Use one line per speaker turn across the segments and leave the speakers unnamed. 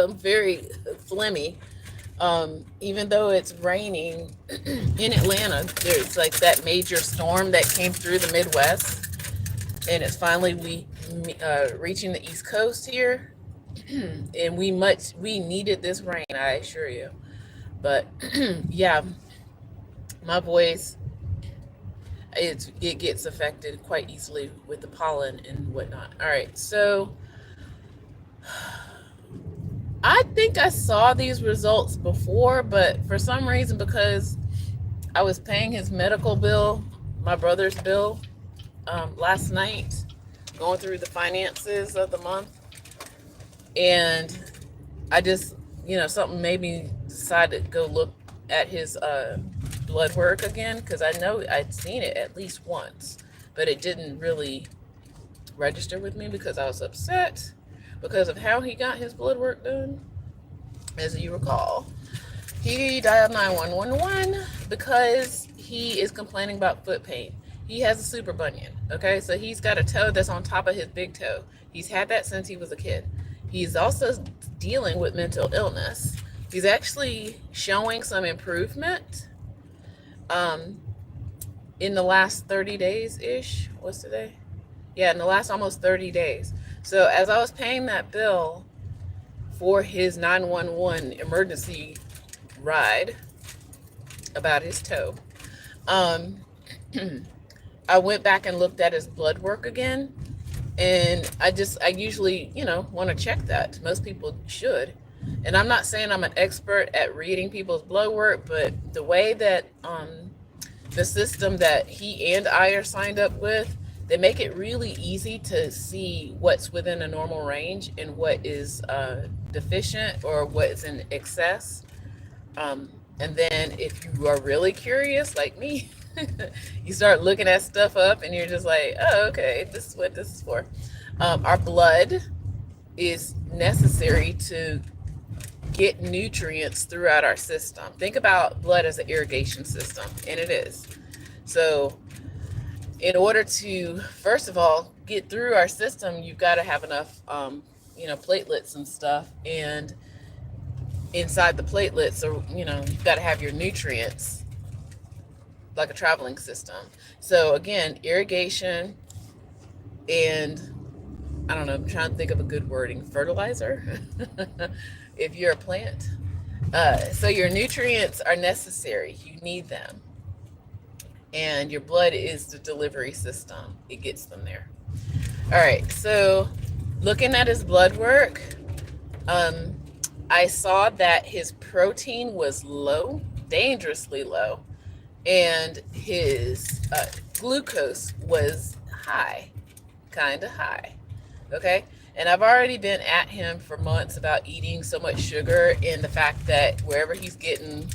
very phlegmy. Even though it's raining in Atlanta, there's like that major storm that came through the Midwest, and it's finally reaching the East Coast here, and we needed this rain, I assure you. But yeah, my voice it gets affected quite easily with the pollen and whatnot. All right, so I think I saw these results before, but for some reason, because I was paying his medical bill, my brother's bill, last night, going through the finances of the month, and I just, something made me decide to go look at his blood work again, because I know I'd seen it at least once, but it didn't really register with me because I was upset because of how he got his blood work done. As you recall, he dialed 911 because he is complaining about foot pain. He has a super bunion, okay? So he's got a toe that's on top of his big toe. He's had that since he was a kid. He's also dealing with mental illness. He's actually showing some improvement in the last 30 days-ish. What's today? Yeah, in the last almost 30 days. So as I was paying that bill for his 911 emergency ride about his toe, I went back and looked at his blood work again, and I usually, want to check that. Most people should. And I'm not saying I'm an expert at reading people's blood work, but the way that the system that he and I are signed up with, they make it really easy to see what's within a normal range and what is deficient or what is in excess. And then if you are really curious, like me, you start looking at stuff up and you're just like, oh, okay, this is what this is for. Our blood is necessary to get nutrients throughout our system. Think about blood as an irrigation system, and it is. So in order to, first of all, get through our system, you've got to have enough, platelets and stuff. And inside the platelets, so, you've got to have your nutrients, like a traveling system. So again, irrigation and, I don't know, I'm trying to think of a good wording, fertilizer, if you're a plant. So your nutrients are necessary. You need them. And your blood is the delivery system. It gets them there. All right, so looking at his blood work, I saw that his protein was low, dangerously low, and his glucose was high, kind of high, okay? And I've already been at him for months about eating so much sugar, and the fact that wherever he's getting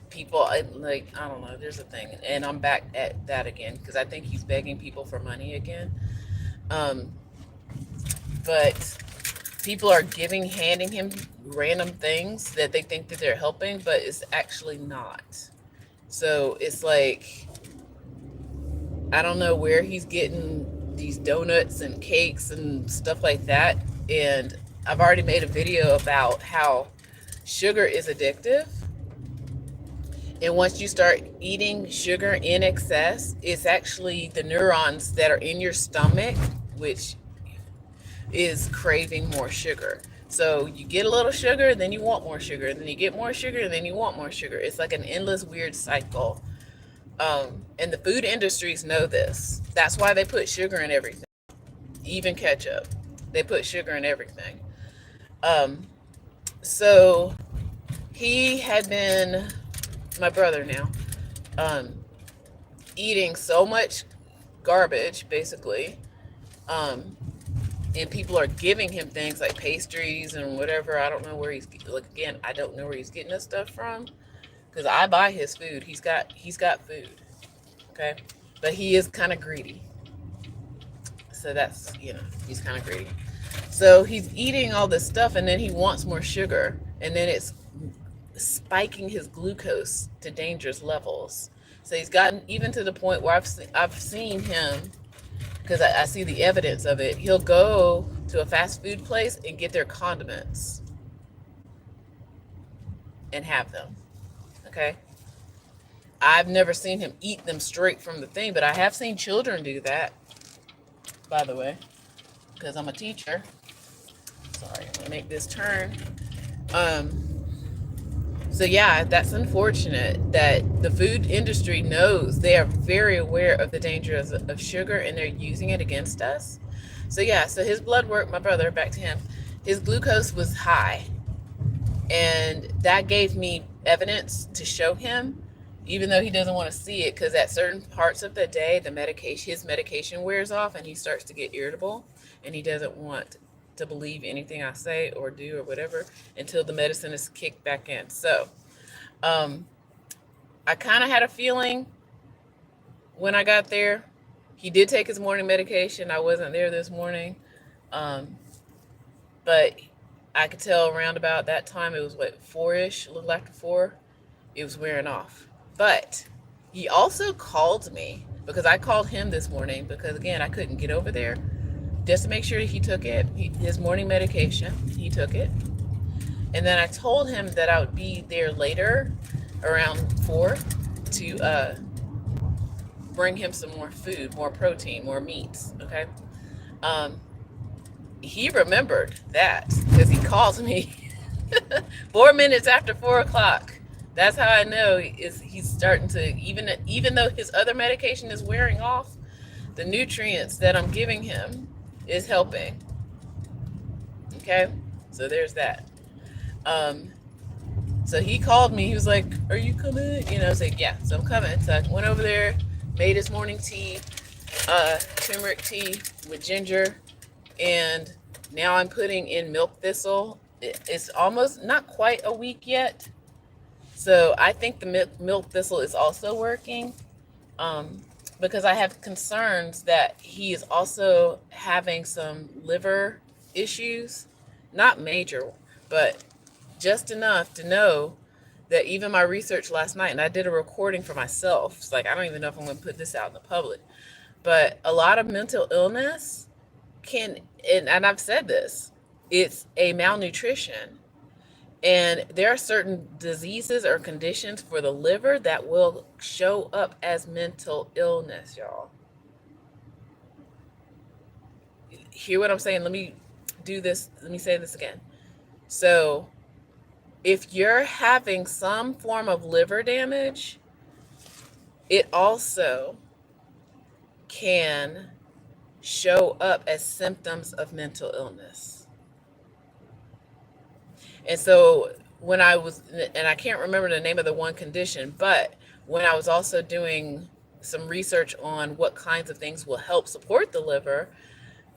people, I don't know, there's a thing, and I'm back at that again because I think he's begging people for money again. But people are handing him random things that they think that they're helping, but it's actually not. So it's like, I don't know where he's getting these donuts and cakes and stuff like that. And I've already made a video about how sugar is addictive. And once you start eating sugar in excess, it's actually the neurons that are in your stomach, which is craving more sugar. So you get a little sugar, then you want more sugar, and then you get more sugar, and then you want more sugar. It's like an endless weird cycle. And the food industries know this. That's why they put sugar in everything, even ketchup. They put sugar in everything. So he had been, my brother now, eating so much garbage, basically. And people are giving him things like pastries and whatever. I don't know where I don't know where he's getting this stuff from, because I buy his food. He's got food, okay? But he is kind of greedy. So that's, he's kind of greedy. So he's eating all this stuff, and then he wants more sugar, and then it's spiking his glucose to dangerous levels. So he's gotten even to the point where I've seen him, because I see the evidence of it. He'll go to a fast food place and get their condiments. and have them. Okay. I've never seen him eat them straight from the thing, but I have seen children do that, by the way, because I'm a teacher. Sorry, I'm gonna make this turn. Um, so yeah, that's unfortunate that the food industry knows. They are very aware of the dangers of sugar, and they're using it against us. So yeah, so his blood work, my brother, back to him, his glucose was high, and that gave me evidence to show him, even though he doesn't want to see it, because at certain parts of the day his medication wears off and he starts to get irritable, and he doesn't want to believe anything I say or do or whatever until the medicine is kicked back in. So um, I kind of had a feeling when I got there. He did take his morning medication. I wasn't there this morning, um, but I could tell around about that time, it was what, 4-ish, a little after 4, it was wearing off. But he also called me because I called him this morning because, again, I couldn't get over there, just to make sure he took it, his morning medication. He took it. And then I told him that I would be there later around 4 to bring him some more food, more protein, more meats. Okay. Um, he remembered that because he called me 4 minutes after 4 o'clock. That's how I know he's starting to, even though his other medication is wearing off, the nutrients that I'm giving him is helping. Okay, so there's that. Um, so he called me. He was like, "Are you coming?" I was like, "Yeah." So I'm coming. So I went over there, made his morning tea, turmeric tea with ginger, and now I'm putting in milk thistle. It's almost not quite a week yet, so I think the milk thistle is also working. Um, because I have concerns that he is also having some liver issues, not major, but just enough to know that even my research last night, and I did a recording for myself. It's like, I don't even know if I'm going to put this out in the public, but a lot of mental illness can, and I've said this, it's a malnutrition. And there are certain diseases or conditions for the liver that will show up as mental illness, y'all. Hear what I'm saying? Let me do this. Let me say this again. So, if you're having some form of liver damage, it also can show up as symptoms of mental illness. And so when I was, and I can't remember the name of the one condition, but when I was also doing some research on what kinds of things will help support the liver,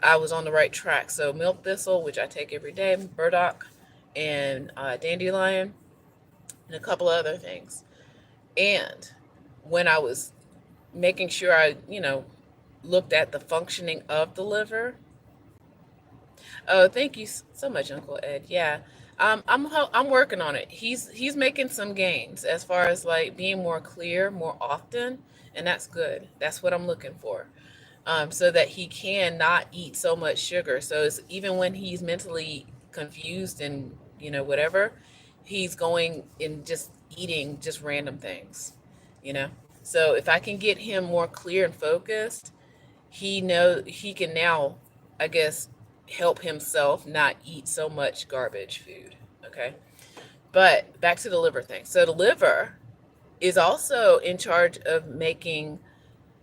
I was on the right track. So milk thistle, which I take every day, burdock, and dandelion, and a couple of other things. And when I was making sure I, looked at the functioning of the liver. Oh, thank you so much, Uncle Ed. Yeah, I'm working on it. He's making some gains as far as like being more clear more often, and that's good. That's what I'm looking for. So that he can not eat so much sugar. So it's, even when he's mentally confused and whatever, he's going and just eating just random things. You know. So if I can get him more clear and focused, he can now, I guess, help himself not eat so much garbage food. Okay. But back to the liver thing. So the liver is also in charge of making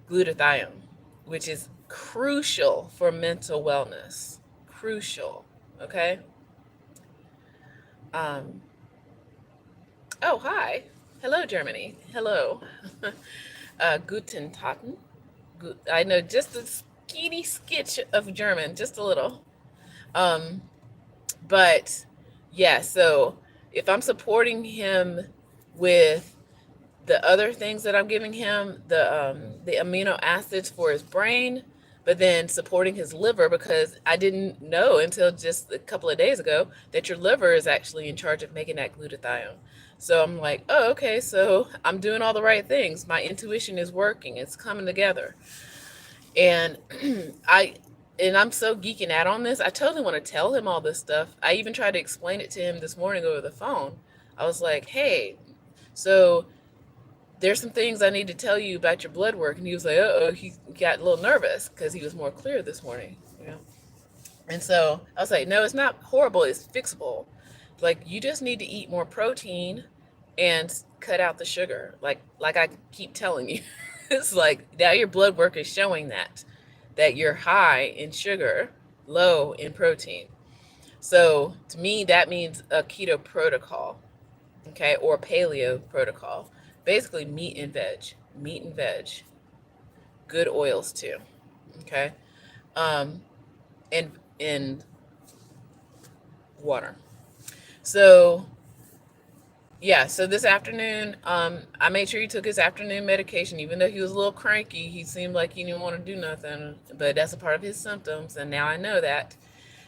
glutathione, which is crucial for mental wellness. Crucial. Okay. Um, oh, hi. Hello, Germany. Hello. Guten Taten. I know just a skeety skitch of German, just a little. Um, but yeah, so if I'm supporting him with the other things that I'm giving him, the amino acids for his brain, but then supporting his liver, because I didn't know until just a couple of days ago that your liver is actually in charge of making that glutathione. So I'm like, oh, okay, so I'm doing all the right things. My intuition is working. It's coming together. And I I'm so geeking out on this. I totally want to tell him all this stuff. I even tried to explain it to him this morning over the phone. I was like, hey, so there's some things I need to tell you about your blood work. And he was like, uh-oh, he got a little nervous because he was more clear this morning. Yeah. And so I was like, no, it's not horrible. It's fixable. Like, you just need to eat more protein and cut out the sugar. Like I keep telling you, it's like now your blood work is showing that you're high in sugar, low in protein. So to me, that means a keto protocol, okay, or paleo protocol. Basically, meat and veg, good oils too, okay, um, and water. So yeah, so this afternoon, I made sure he took his afternoon medication, even though he was a little cranky. He seemed like he didn't want to do nothing, but that's a part of his symptoms, and now I know that.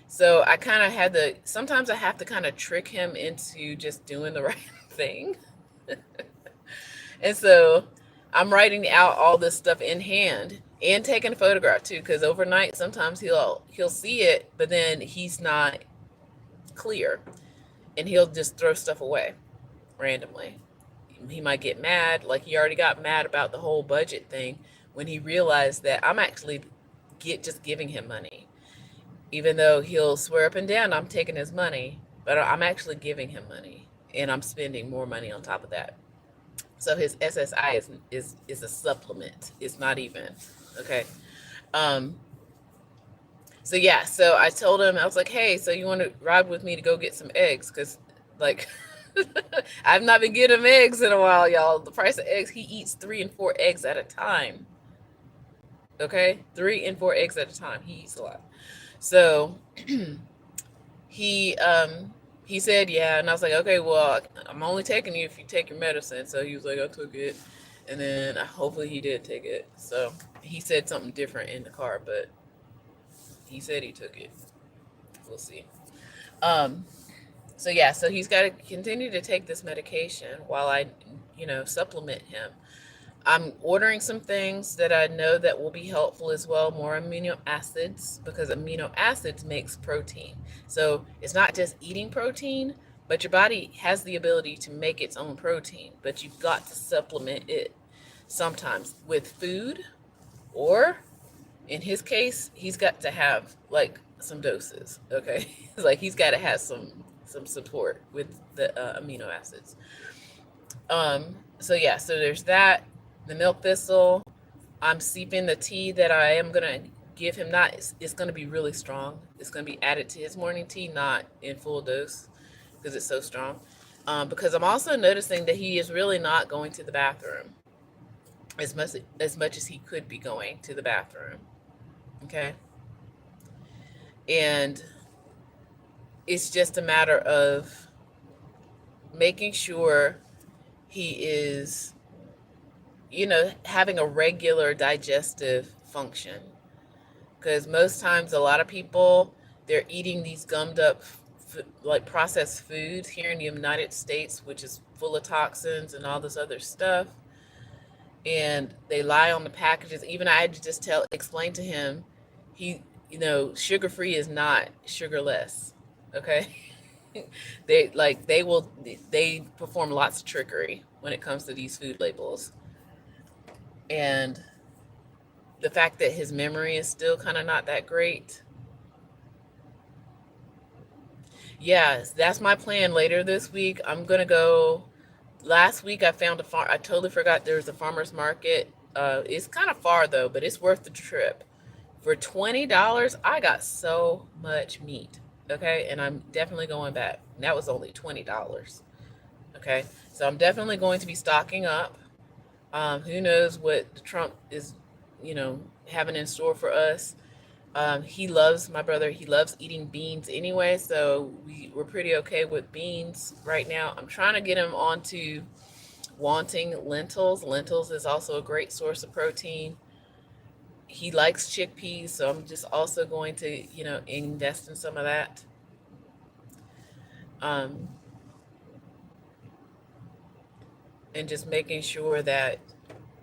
So I kind of had to, sometimes I have to kind of trick him into just doing the right thing. And so I'm writing out all this stuff in hand and taking a photograph too, because overnight sometimes he'll see it, but then he's not clear, and he'll just throw stuff away randomly. He might get mad, like he already got mad about the whole budget thing when he realized that I'm actually just giving him money, even though he'll swear up and down I'm taking his money, but I'm actually giving him money, and I'm spending more money on top of that. So his SSI is a supplement. It's not even okay. Um, so yeah, so I told him, I was like, hey, so you want to ride with me to go get some eggs? Because like I've not been getting him eggs in a while, y'all. The price of eggs, he eats 3 and 4 eggs at a time. Okay, 3 and 4 eggs at a time. He eats a lot. So he he said yeah, and I was like, okay, well, I'm only taking you if you take your medicine. So he was like, I took it, and then hopefully he did take it. So he said something different in the car, but he said he took it. We'll see. um so yeah, so he's got to continue to take this medication while I supplement him. I'm ordering some things that I know that will be helpful as well, more amino acids, because amino acids makes protein. So it's not just eating protein, but your body has the ability to make its own protein, but you've got to supplement it sometimes with food, or in his case, he's got to have like some doses, okay? Like he's got to have some support with the amino acids. So yeah, so there's that. The milk thistle. I'm steeping the tea that I am gonna give him. Not it's gonna be really strong. It's gonna be added to his morning tea, not in full dose, because it's so strong. Because I'm also noticing that he is really not going to the bathroom as much as he could be going to the bathroom. Okay, and it's just a matter of making sure he is having a regular digestive function. Because most times, a lot of people, they're eating these gummed up, like processed foods here in the United States, which is full of toxins and all this other stuff. And they lie on the packages. Even I had to just explain to him, he, sugar free is not sugarless. Okay. They perform lots of trickery when it comes to these food labels. And the fact that his memory is still kind of not that great. Yeah, that's my plan later this week. I'm going to go. Last week I found I totally forgot there was a farmer's market. It's kind of far though, but it's worth the trip. For $20, I got so much meat. Okay, and I'm definitely going back. And that was only $20. Okay, so I'm definitely going to be stocking up. Who knows what the Trump is, having in store for us. My brother, he loves eating beans anyway, so we're pretty okay with beans right now. I'm trying to get him onto wanting lentils. Lentils is also a great source of protein. He likes chickpeas, so I'm just also going to, invest in some of that. Um, and just making sure that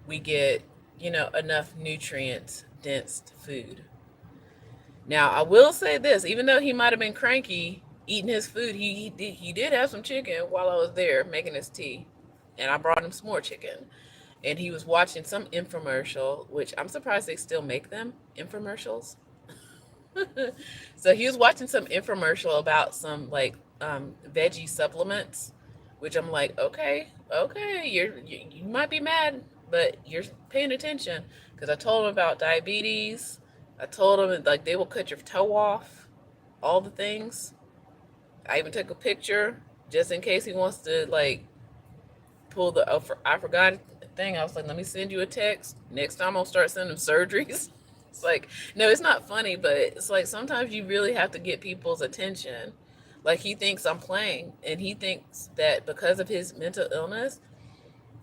we get, enough nutrient dense food. Now, I will say this, even though he might have been cranky, eating his food. He did have some chicken while I was there making his tea, and I brought him some more chicken. And he was watching some infomercial, which I'm surprised they still make them infomercials. So he was watching some infomercial about some like veggie supplements, which I'm like, okay, okay, you might be mad, but you're paying attention because I told him about diabetes. I told him like they will cut your toe off, all the things. I even took a picture just in case he wants to like pull the I forgot thing. I was like, let me send you a text. Next time I'll start sending surgeries. It's like, no, it's not funny, but it's like sometimes you really have to get people's attention. Like he thinks I'm playing, and he thinks that because of his mental illness,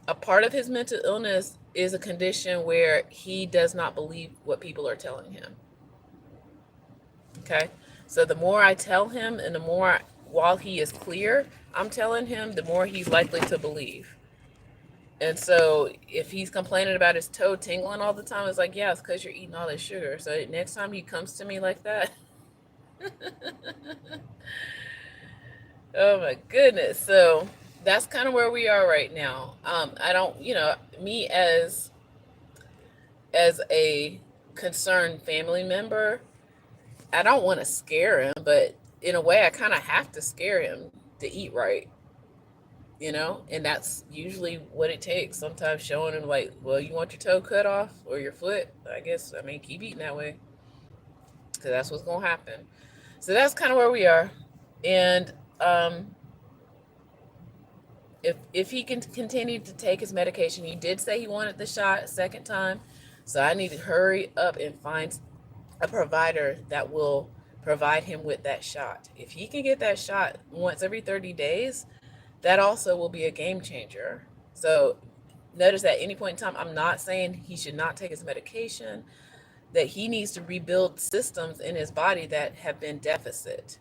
a part of his mental illness is a condition where he does not believe what people are telling him. Okay? So the more I tell him and the more while he is clear, I'm telling him, the more he's likely to believe. And so if he's complaining about his toe tingling all the time, it's like, yeah, it's because you're eating all this sugar. So next time he comes to me like that, oh my goodness. So that's kind of where we are right now. I don't, me as a concerned family member, I don't want to scare him, but in a way, I kind of have to scare him to eat right. And that's usually what it takes. Sometimes showing them like, well, you want your toe cut off or your foot, I guess, I mean, keep eating that way because that's what's going to happen. So that's kind of where we are. And if he can continue to take his medication, he did say he wanted the shot a second time, so I need to hurry up and find a provider that will provide him with that shot. If he can get that shot once every 30 days, that also will be a game changer. So notice that at any point in time, I'm not saying he should not take his medication, that he needs to rebuild systems in his body that have been deficit.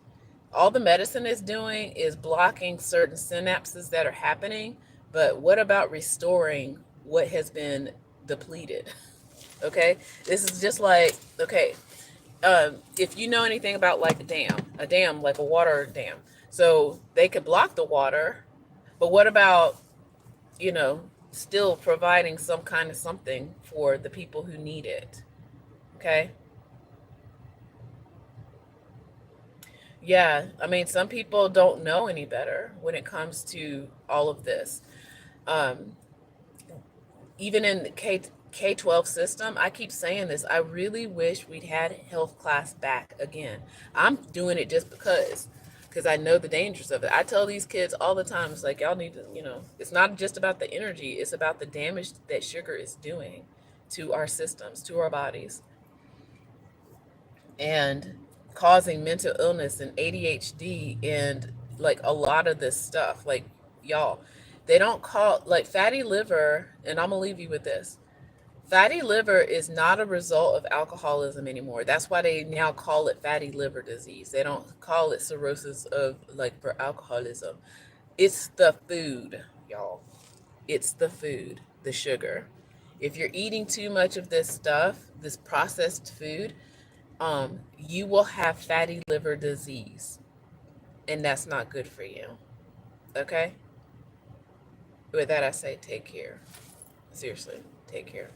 All the medicine is doing is blocking certain synapses that are happening, but what about restoring what has been depleted? Okay, this is just like, okay, if you know anything about like a dam like a water dam, so they could block the water, but what about, still providing some kind of something for the people who need it? Okay. Yeah, I mean, some people don't know any better when it comes to all of this. Um, Even in the K-12 system, I keep saying this. I really wish we'd had health class back again. I'm doing it just because I know the dangers of it. I tell these kids all the time, it's like, y'all need to, it's not just about the energy, it's about the damage that sugar is doing to our systems, to our bodies, and causing mental illness and ADHD and like a lot of this stuff. Like, y'all, they don't call like fatty liver, and I'm gonna leave you with this. Fatty liver is not a result of alcoholism anymore. That's why they now call it fatty liver disease. They don't call it cirrhosis of like for alcoholism. It's the food, y'all. It's the food, the sugar. If you're eating too much of this stuff, this processed food, you will have fatty liver disease, and that's not good for you. Okay? With that, I say take care. Seriously, take care.